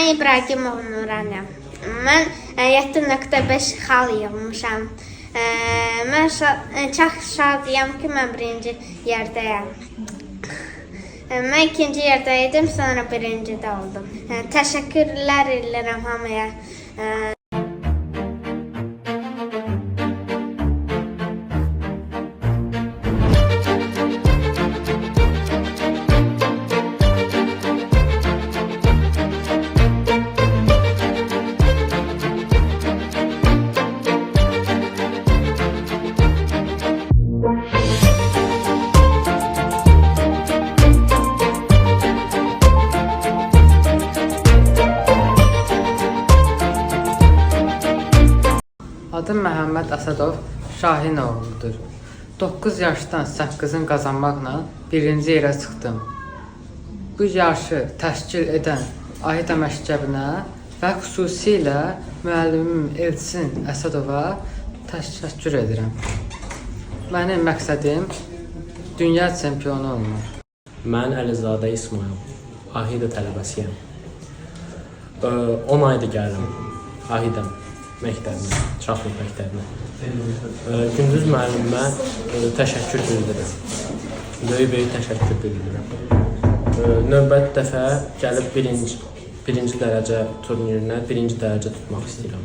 Mən İbrahimov Nuranəm. Mən 7.5 xal yığmışam. Mən çox şadıyam ki, mən birinci yerdəyəm. Mən ikinci yerdəydim, sonra birincidə oldum. Təşəkkürlər edirəm hamıya. Adım Məhəmməd Əsədov Şahin oğludur. 9 yaşdan səkkizin qazanmaqla birinci yerə çıxdım. Bu yarışı təşkil edən Ahida məktəbinə və xüsusilə müəllimim Elçin Əsədova təşəkkür edirəm. Mənim məqsədim dünya çempionu olmaq. Mən Əlizadə İsmail, Ahida tələbəsiyəm. 10 aydır gəlirəm Ahida məktəbinə, Çaxlıq məktəbinə. Gündüz müəllimimə təşəkkür bildirirəm. Böyük təşəkkür bildirirəm. Növbəti dəfə gəlib birinci dərəcə turnirinə birinci dərəcə tutmaq istəyirəm.